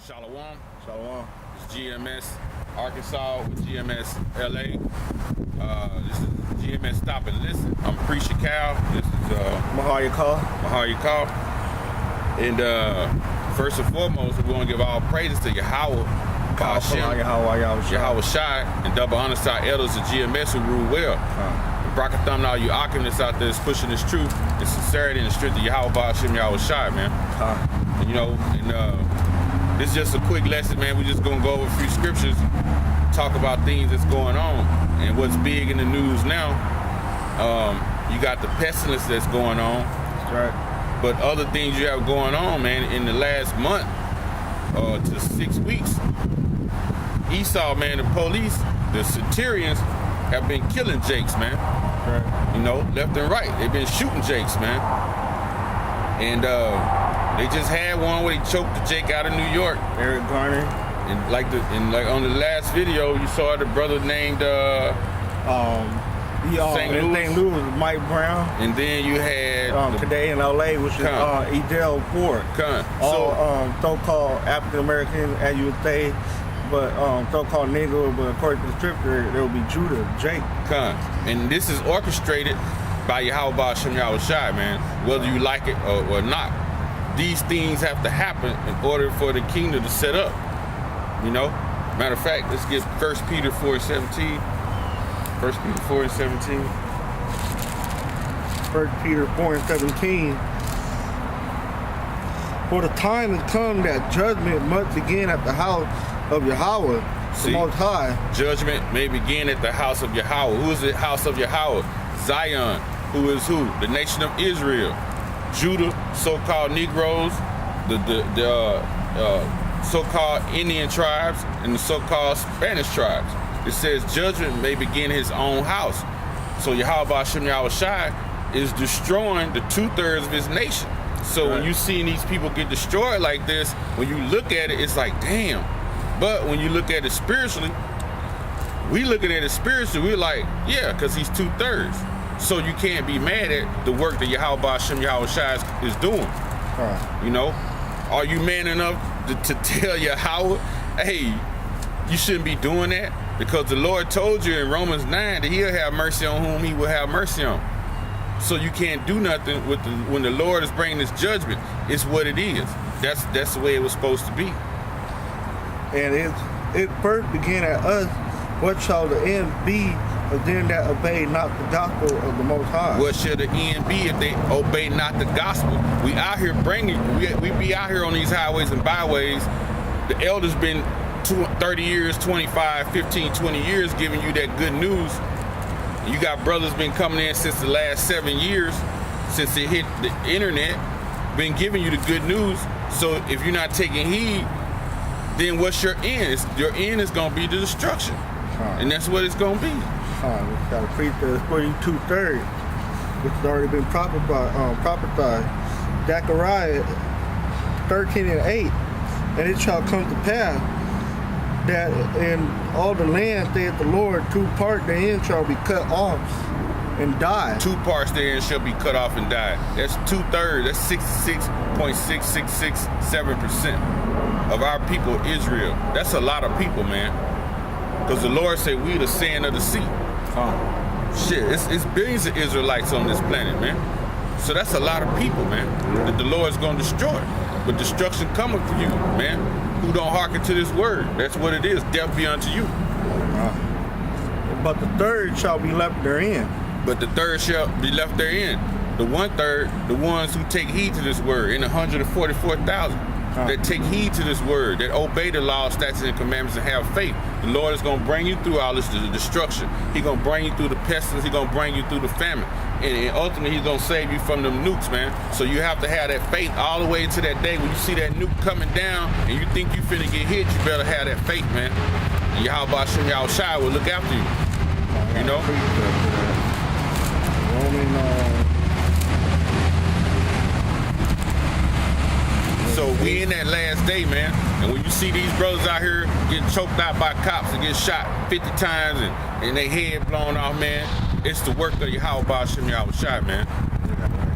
Shalom. Shalom. It's GMS Arkansas with GMS LA. This is GMS Stop and Listen. I'm Preacher Cal. This is Mahar Yakal. And first and foremost, we want to give all praises to Yahweh, Yahweh Shai, and double honor to our elders of GMS who rule well. Brakatham and all you alchemists out there is pushing this truth and sincerity and the strength of Yahweh Ba'ashem Yahweh Shai, man. This is just a quick lesson, man. We're just gonna go over a few scriptures, talk about things that's going on and what's big in the news now. You got the pestilence that's going on. That's right. But other things you have going on, man, in the last month to 6 weeks, Esau, man, the police, the Centurions have been killing Jakes, man. Right. You know, left and right. They've been shooting Jakes, man. And they just had one where they choked the Jake out of New York. Eric Garner. And like on the last video, you saw the brother named St. Louis was Mike Brown. And then you had today in LA, which is Edel Ford. All so-called African American, as you would say, but so-called Negro, but according to the scripture, there will be Judah, Jake. And this is orchestrated by Yahweh Ba'ashem Yahweh Shai, man, whether you like it or not. These things have to happen in order for the kingdom to set up, you know? Matter of fact, let's get 1 Peter 4:17. 1 Peter 4:17. 1 Peter 4:17. For the time has come that judgment must begin at the house of Yahweh, the Most High. Judgment may begin at the house of Yahweh. Who is the house of Yahweh? Zion. Who is who? The nation of Israel. Judah, so-called Negroes, the so-called Indian tribes, and the so-called Spanish tribes. It says judgment may begin his own house. So Yahweh Ba'ashem Yahweh Shai is destroying the 2/3 of his nation. So when you see these people get destroyed like this, when you look at it, it's like, damn. But when you look at it spiritually, we looking at it spiritually, we're like, yeah, because he's 2/3. So you can't be mad at the work that Yahweh Ba'ashem Yahweh Shai is doing. You know, are you man enough to tell Yahweh, hey, you shouldn't be doing that? Because the Lord told you in Romans 9 that he'll have mercy on whom he will have mercy on. So you can't do nothing with when the Lord is bringing this judgment. It's what it is. That's the way it was supposed to be. And it first began at us. What shall the end be of them that obey not the gospel of the Most High? What shall the end be if they obey not the gospel? We out here we be out here on these highways and byways. The elders been 30 years, 25, 15, 20 years giving you that good news. You got brothers been coming in since the last 7 years, since it hit the internet, been giving you the good news. So if you're not taking heed, then what's your end? Your end is going to be the destruction. And that's what it's going to be. We got to preach the 2/3, which has already been prophesied. Zechariah 13:8, and it shall come to pass that in all the land, saith the Lord, 2 parts therein shall be cut off and die. 2 parts therein shall be cut off and die. That's 2/3. That's 66.6667% of our people, Israel. That's a lot of people, man. Because the Lord said we the sand of the sea. Shit, it's billions of Israelites on this planet, man. So that's a lot of people, man, that the Lord's going to destroy. But destruction coming for you, man, who don't hearken to this word. That's what it is. Death be unto you. But the third shall be left therein. But the third shall be left therein. The 1/3, the ones who take heed to this word, in 144,000. That take heed to this word, that obey the law, statutes, and commandments, and have faith. The Lord is going to bring you through all this destruction. He's going to bring you through the pestilence. He's going to bring you through the famine. And ultimately, he's going to save you from them nukes, man. So you have to have that faith all the way to that day when you see that nuke coming down and you think you finna get hit, you better have that faith, man. And Yahweh Ba'ashem Yahweh Shai will look after you. You know? So we in that last day, man. And when you see these brothers out here getting choked out by cops and get shot 50 times and their head blown off, man, it's the work of Yahweh Ba'ashem Yahweh Shai, man.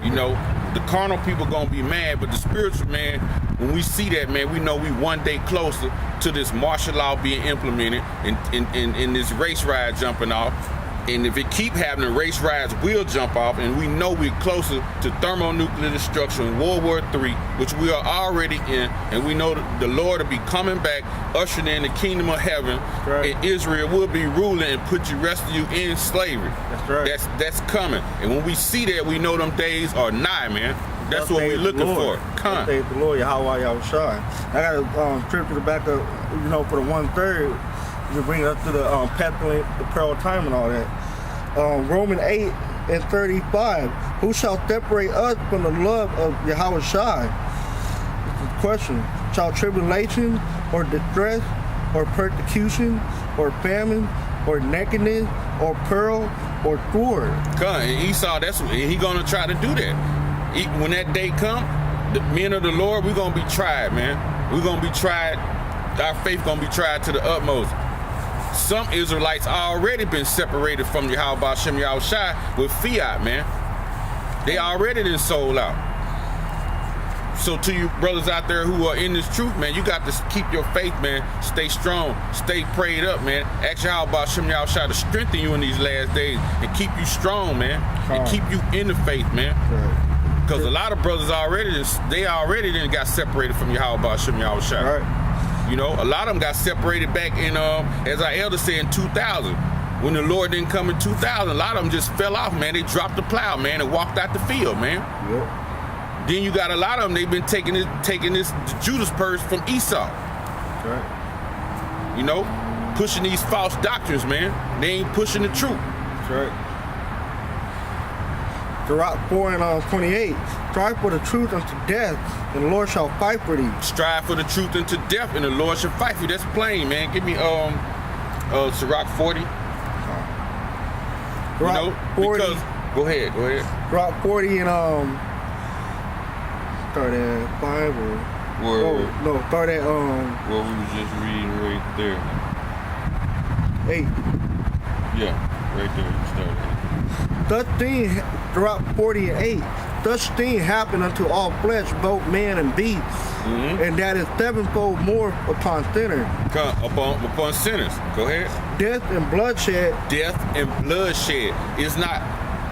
You know, the carnal people gonna be mad, but the spiritual man, when we see that, man, we know we one day closer to this martial law being implemented and this race ride jumping off. And if it keep happening, race rides will jump off, and we know we're closer to thermonuclear destruction, World War III, which we are already in, and we know that the Lord will be coming back, ushering in the kingdom of heaven, right. and Israel will be ruling and put you, rest of you in slavery. That's right. That's coming. And when we see that, we know them days are nigh, man. That's what we're looking for. Come. Thank the Lord, Yahweh Yahushua. I got a trip to the back of, for the 1/3. You bring it up to the pestilence, the pearl of time and all that. Romans 8:35. Who shall separate us from the love of Yahweh Shai? This is the question. Shall tribulation or distress or persecution or famine or nakedness or peril or sword? Come. And Esau, he gonna try to do that. When that day come, the men of the Lord, we're gonna be tried, man. We're gonna be tried. Our faith gonna be tried to the utmost. Some Israelites already been separated from Yahweh Hashem Yahushai with fiat, man. They already been sold out. So to you brothers out there who are in this truth, man, you got to keep your faith, man. Stay strong, stay prayed up, man. Ask Yahweh Hashem Yahushai to strengthen you in these last days and keep you strong, man, and keep you in the faith, man. Because a lot of brothers already done got separated from Yahweh Hashem Yahushai. Right. A lot of them got separated back in, as our elder said, in 2000. When the Lord didn't come in 2000, a lot of them just fell off, man. They dropped the plow, man, and walked out the field, man. Yep. Then you got a lot of them, they've been taking this the Judas purse from Esau. Right. Pushing these false doctrines, man. They ain't pushing the truth. That's right. Sirach 4:28. Strive for the truth unto death, and the Lord shall fight for thee. Strive for the truth unto death, and the Lord shall fight for you. That's plain, man. Give me Sirach 40. Sirach 40. Because go ahead. Sirach 40 and start at 5 or start at what we was just reading right there. 8. Yeah, right there. You started. Such thing, Sirach 40 and 8. Such thing happen unto all flesh, both man and beast, and that is sevenfold more upon sinners. Upon sinners. Go ahead. Death and bloodshed. It's not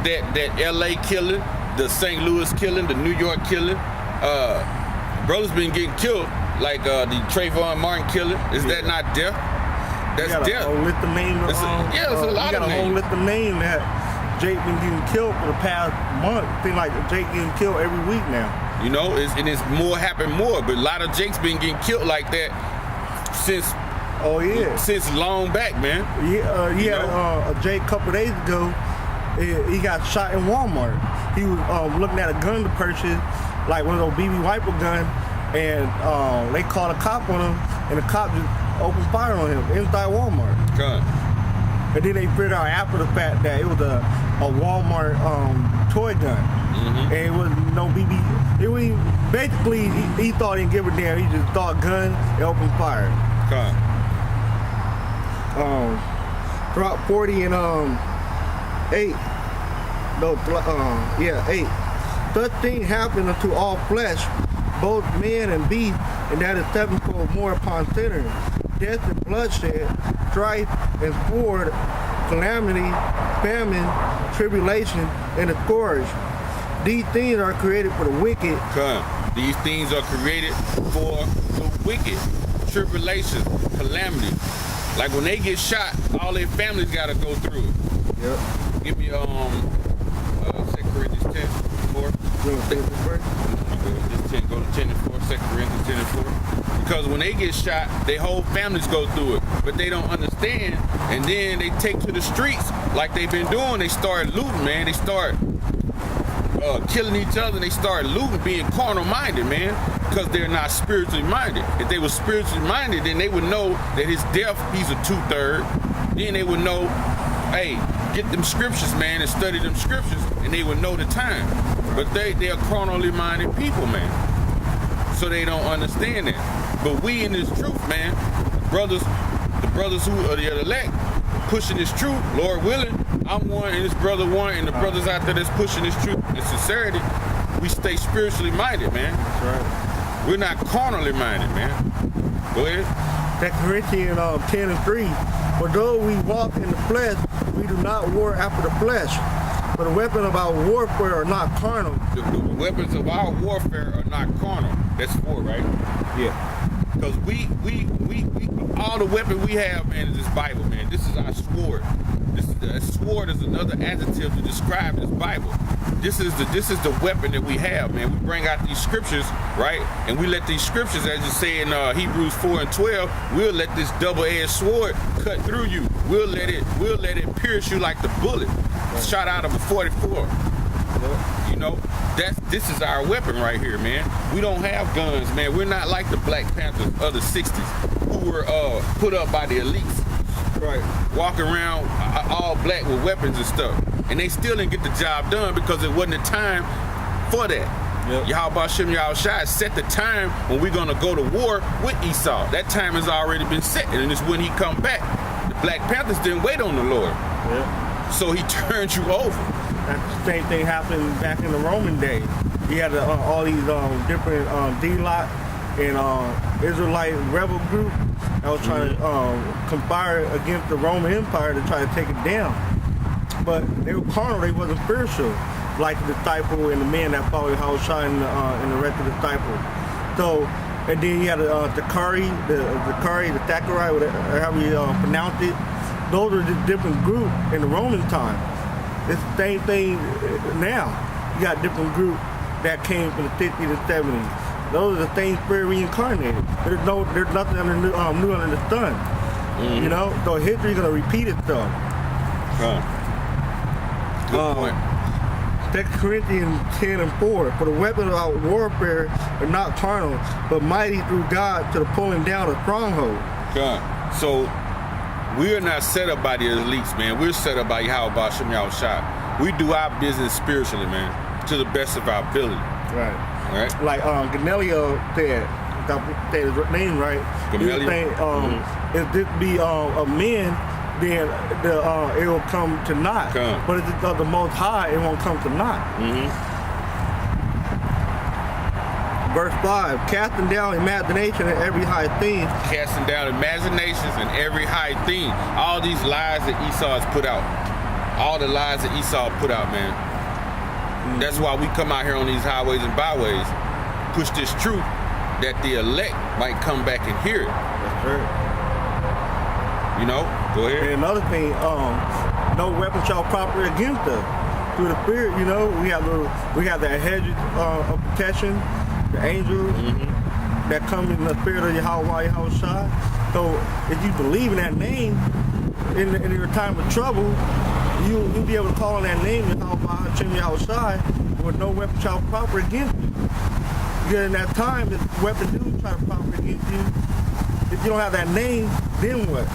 that L.A. killing, the St. Louis killing, the New York killing. Brothers been getting killed, like the Trayvon Martin killing. Is that not death? That's death. A whole list of names. It's a lot of names. You got a whole list of names that Jake been getting killed for the past month. Seems like Jake getting killed every week now. It's more happened more, but a lot of Jakes been getting killed like that since long back, man. He had a Jake a couple days ago. He got shot in Walmart. He was looking at a gun to purchase, like one of those BB wiper guns, and they called a cop on him, and the cop just opened fire on him inside Walmart. Gun. And then they figured out after the fact that it was a Walmart toy gun. And it was no BB. Basically, he thought he didn't give a damn. He just thought gun and opened fire. Gun. Drop 40 and 8. No, 8. Such thing happened unto all flesh, both men and beast, and that is sevenfold more upon sinners. Death and bloodshed, strife and sword, calamity, famine, tribulation, and a scourge. These things are created for the wicked. These things are created for the wicked. Tribulation, calamity. Like when they get shot, all their families gotta go through it. Yep. Give me 2 Corinthians 10, 4. Go to 10 and 4, 2 Corinthians 10 and 4. Because when they get shot, their whole families go through it. But they don't understand. And then they take to the streets like they've been doing. They start looting, man. They start killing each other. And they start looting, being carnal minded, man. Because they're not spiritually minded. If they were spiritually minded, then they would know that his death, he's a 2/3. Then they would know, hey, get them scriptures, man, and study them scriptures, and they would know the time. But they are carnally minded people, man. So they don't understand that. But we in this truth, man, the brothers who are the elect, pushing this truth, Lord willing, I'm one and this brother one, and the brothers out there that's pushing this truth in sincerity, we stay spiritually minded, man. That's right. We're not carnally minded, man. Go ahead. 2 Corinthians 10 and 3. For though we walk in the flesh, we do not war after the flesh. For the weapons of our warfare are not carnal. The weapons of our warfare are not carnal. That's 4, right? Yeah. Because we all the weapon we have, man, is this Bible, man. This is our sword. A sword is another adjective to describe this Bible. This is the weapon that we have, man. We bring out these scriptures, right? And we let these scriptures, as you say in Hebrews 4 and 12, we'll let this double-edged sword cut through you. We'll let it pierce you like the bullet shot out of a 44. You know, this is our weapon right here, man. We don't have guns, man. We're not like the Black Panthers of the 60s who were put up by the elites. Right. Walking around all black with weapons and stuff. And they still didn't get the job done because it wasn't the time for that. Yep. Yahweh Shem Yahushua set the time when we're going to go to war with Esau. That time has already been set, and it's when he come back. The Black Panthers didn't wait on the Lord. Yep. So he turned you over. That's the same thing happened back in the Roman days. You had all these different D-Lot and Israelite rebel group that was trying to conspire against the Roman Empire to try to take it down. But they were carnal, they wasn't spiritual, like the disciple and the men that followed Yahushua and the rest of the disciples. So, and then you had the Thackeray, however you pronounce it. Those are just different groups in the Roman time. It's the same thing now. You got different groups that came from the 50s and 70s. Those are the same spirit reincarnated. There's nothing new under the sun. Mm-hmm. You know, so history's gonna repeat itself. Good point. 2 Corinthians 10 and 4. For the weapons of our warfare are not carnal, but mighty through God to the pulling down of strongholds. So we are not set up by the elites, man. We're set up by Yahweh Shem Yahushua. We do our business spiritually, man, to the best of our ability. Right. Right. Like Gamaliel said, if I say his name right, Gamaliel. If this be a man, then it will come to naught. But if it's of the Most High, it won't come to naught. Mm-hmm. Verse 5, casting down imagination and every high thing. Casting down imaginations and every high thing. All these lies that Esau has put out. All the lies that Esau put out, man. That's why we come out here on these highways and byways, push this truth that the elect might come back and hear it. That's right. You know, go ahead. And another thing, no weapon shall prosper against us. Through the spirit, you know, we have the hedge of protection, the angels that come in the spirit of Yahweh Yahushua. So if you believe in that name, in your time of trouble, you'll be able to call on that name, Yahweh Shem Yahushua, with no weapon shall prosper against you. Because in that time, if weapon do try to prosper against you, if you don't have that name, then what?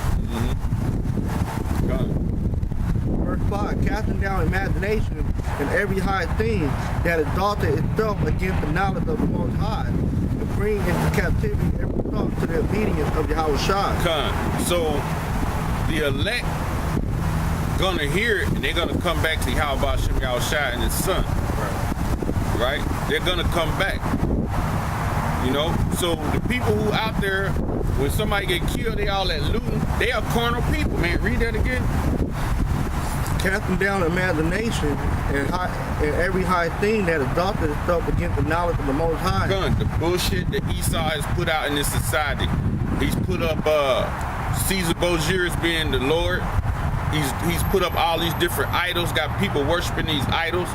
Verse 5, casting down imagination and every high thing that exalted itself against the knowledge of the Most High, to bring into captivity every thought to the obedience of Yahushua. So the elect gonna hear it, and they're gonna come back to Yahweh Shem Yahushua and his son. Right? They're gonna come back. You know? So the people who out there, when somebody get killed, they all at looting, they are carnal people, man. Read that again. Casting down imagination and every high thing that exalted itself against the knowledge of the Most High. The bullshit that Esau has put out in this society. He's put up Caesar Borgia as being the Lord. He's put up all these different idols, got people worshiping these idols.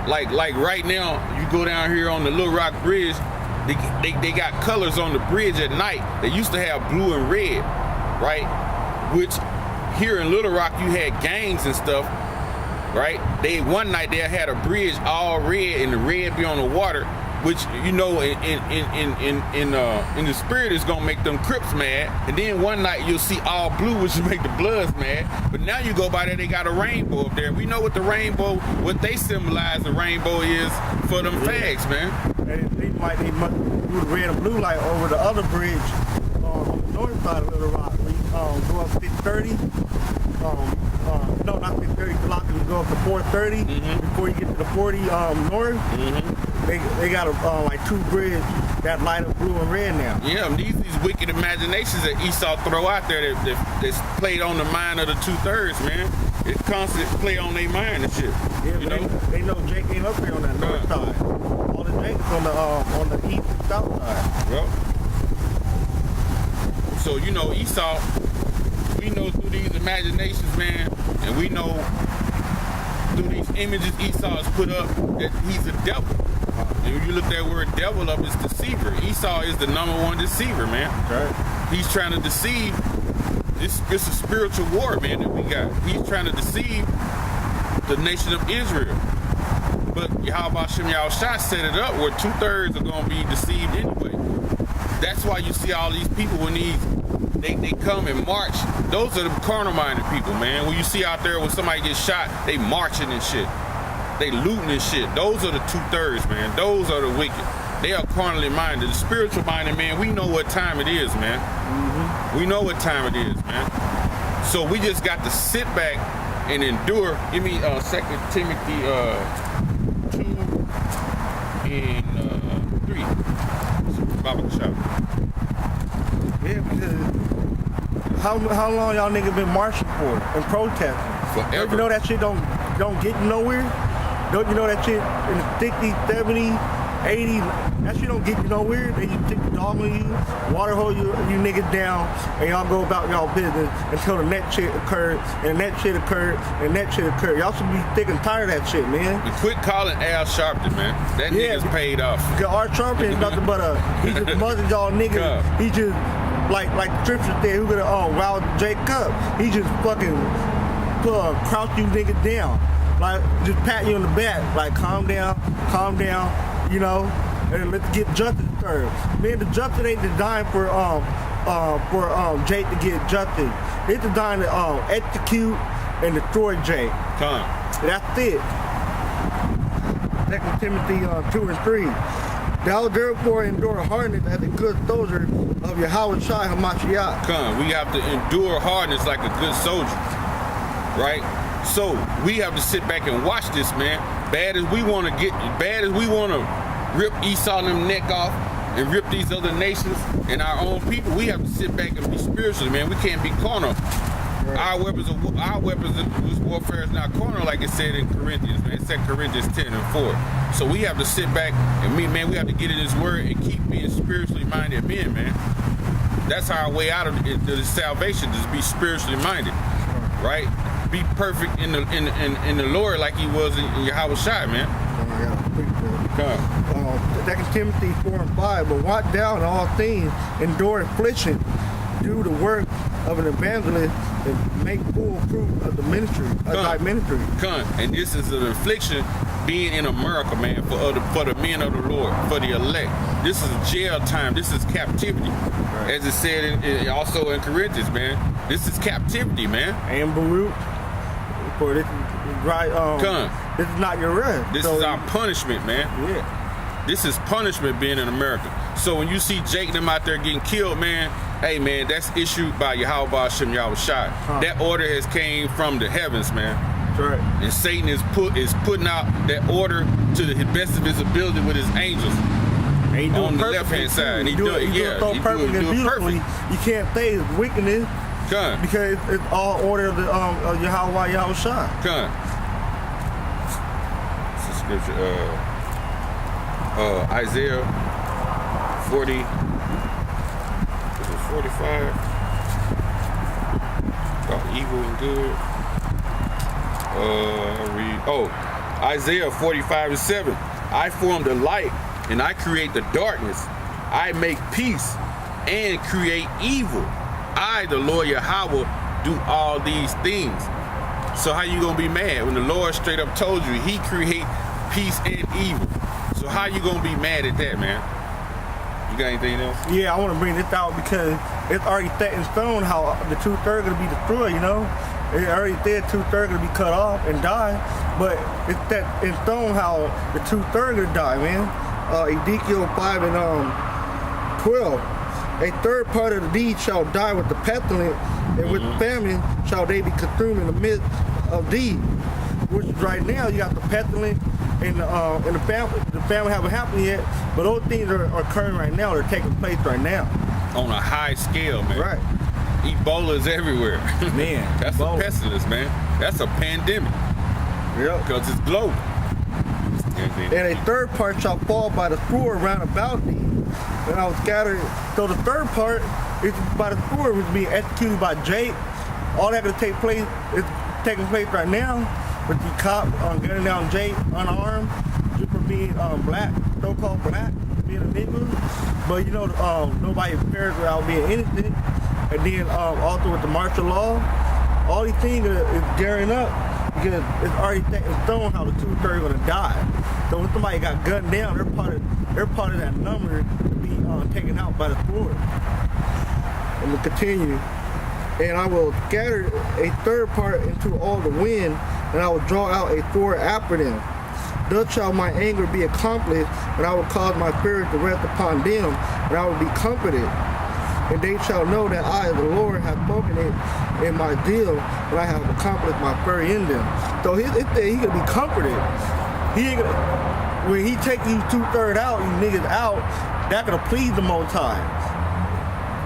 Like right now, you go down here on the Little Rock Bridge, they got colors on the bridge at night. They used to have blue and red, right? Which here in Little Rock, you had gangs and stuff, right? One night they had a bridge all red and the red be on the water, which, you know, in the spirit is gonna make them Crips mad. And then one night you'll see all blue, which will make the Bloods mad. But now you go by there, they got a rainbow up there. We know what the rainbow, what they symbolize the rainbow is for them fags, man. And they might do the red and blue light over the other bridge on the north side of Little Rock. Go up 630, no, not 630 Kalaka, you go up to 430 before you get to the 40 north. They got like 2 bridges that light up blue and red now. Yeah, these wicked imaginations that Esau throw out there that's played on the mind of the 2/3, man. It constantly play on their mind and shit. Yeah, you know? They know Jake ain't up here on that north side. All the Jake is on the east and south side. Yep. So you know Esau, we know through these imaginations, man, and we know through these images Esau has put up that he's a devil. And when you look that word devil up, it's deceiver. Esau is the #1 deceiver, man. Right. He's trying to deceive. It's a spiritual war, man, that we got. He's trying to deceive the nation of Israel. But Yahweh Hashem Yahushua set it up where 2/3 are going to be deceived anyway. That's why you see all these people when they come and march. Those are the carnal-minded people, man. When you see out there when somebody gets shot, they marching and shit. They looting and shit. Those are the 2/3, man. Those are the wicked. They are carnally minded. The spiritual minded, man, we know what time it is, man. We know what time it is, man. So we just got to sit back and endure. Give me 2 Timothy 2 and 3. Bible shop. Yeah, because how long y'all niggas been marching for and protesting? Forever. Don't you know that shit don't get you nowhere? Don't you know that shit in the 60s, 70s, 80s, that shit don't get you nowhere? They just take the dog on you, water hole you niggas down, and y'all go about y'all business until the next shit occurred, and the next shit occurred, and the next shit occurred. Y'all should be thick and tired of that shit, man. And quit calling Al Sharpton, man. That nigga's paid off. Because Al Sharpton is nothing but he just muzzles y'all niggas. Yeah. He just, like the scripture said, who gonna, wow, Jacob, he just fucking crouch you niggas down. Like, just pat you on the back, like, calm down, you know, and let's get justice served. Man, the justice ain't designed for Jake to get justice. It's designed to execute and destroy Jake. That's it. 2 Timothy 2 and 3. Thou therefore endure hardness as a good soldier of Yahweh Shai Hamashiach. We have to endure hardness like a good soldier, right? So we have to sit back and watch this, man. Bad as we want to rip Esau and them neck off and rip these other nations and our own people, we have to sit back and be spiritual, man. We can't be carnal. Right. Our weapons of this warfare is not carnal, like it said in Corinthians, man. It said Corinthians 10 and 4. So we have to sit back and we have to get in this word and keep being spiritually minded men, man. That's our way out of the salvation, is be spiritually minded, right? Be perfect in the Lord like he was in Yahweh Shai, man. 2 Timothy 4 and 5. But watch down all things, endure affliction, do the work of an evangelist, and make full proof of the ministry, thy ministry. And this is an affliction being in America, man, for the men of the Lord, for the elect. This is jail time. This is captivity. Right. As it said also in Corinthians, man. This is captivity, man. And Baruch, for this is right. This is not your rest. This is our punishment, man. Yeah. This is punishment being in America. So when you see Jake and them out there getting killed, man, hey, man, that's issued by Yahweh Hashem Yahushua. That order has came from the heavens, man. That's right. And Satan is putting out that order to the best of his ability with his angels on the left-hand side. And he do it perfectly and beautifully. You can't say it's wickedness because it's all order of the Yahweh Yahushua. It's a scripture. Isaiah 40. Is it 45? About evil and good. Isaiah 45 and 7. I form the light and I create the darkness. I make peace and create evil. I, the Lord Yahweh, do all these things. So how you gonna be mad when the Lord straight up told you he create peace and evil? So how you gonna be mad at that, man? You got anything else? Yeah, I want to bring this out because it's already set in stone how the 2/3 gonna be destroyed. You know, it already said 2/3 gonna be cut off and die, but it's set in stone how the 2/3 gonna die, man. Ezekiel 5 and 12. A third part of the deed shall die with the pestilence, and with famine shall they be consumed in the midst of thee. Which right now you got the pestilence and the famine. The famine haven't happened yet, but those things are occurring right now. They're taking place right now. On a high scale, man. Right. Ebola is everywhere. Man, That's Ebola. a pestilence, man. That's a pandemic. Yep. Because it's global. And a third part shall fall by the sword round about thee. And I was scattered. So the third part is by the sword, which is being executed by Jake. All that could take place is taking place right now with the cop gunning down Jake unarmed just for being black, so-called black, being a nigga. But you know, nobody prepares without being innocent. And then also with the martial law, all these things is gearing up because it's already set in stone how the 2/3 are gonna die. So when somebody got gunned down, they're part of that number to be taken out by the sword. And to continue, and I will scatter a third part into all the wind, and I will draw out a sword after them. Thus shall my anger be accomplished, and I will cause my spirit to rest upon them, and I will be comforted. And they shall know that I, the Lord, have spoken it in my zeal, and I have accomplished my fury in them. So he gonna be comforted. He ain't gonna, when he take you 2/3 out, you niggas out, that gonna please the Most High.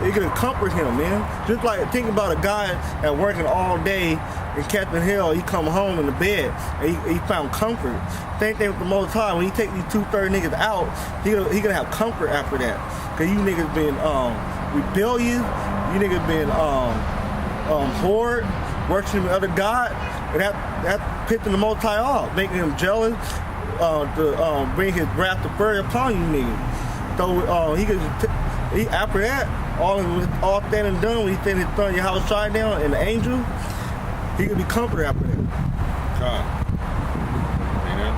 It gonna comfort him, man. Just like think about a guy that working all day and catching hell, he come home in the bed and he found comfort. Same thing with the Most High. When he take these 2/3 niggas out, he gonna have comfort after that. Cause you niggas been rebellious, you niggas been whored, worshiping other God, and that pissing the Most High off, making him jealous, to bring his wrath to fury upon you niggas. So after that, all said and done, when he sent his son Yahushua down and the angel, he could be comforted after that. God. Amen.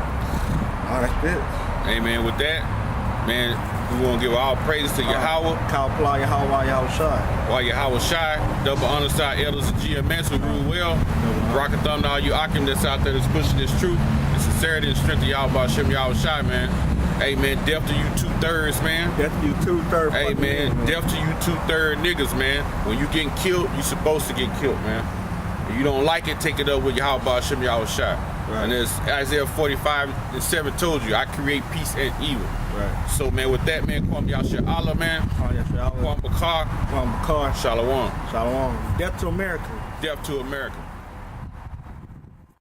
Oh, that's it. Amen. With that, man, we want to give all praises to Yahweh. Kawpla Yahweh Yahushua. While Yahweh Shai, double honor to our elders and GMS who rule well. Rock a thumb to all you Akim that's out there that's pushing this truth. The sincerity and strength of Yahweh Hashem Yahweh Shai, man. Hey, man, death to you 2/3, man. Death to you 2/3. Hey, man, death to you 2/3 niggas, man. When you getting killed, you supposed to get killed, man. If you don't like it, take it up with Yahweh Hashem Yahweh Shai. Right. And as Isaiah 45:7 told you, I create peace and evil. Right. So, man, with that, man, Kwam Yahshua Allah, man. Kwam Bakar. Shalom. Shalom. Shalom. Death to America. Death to America.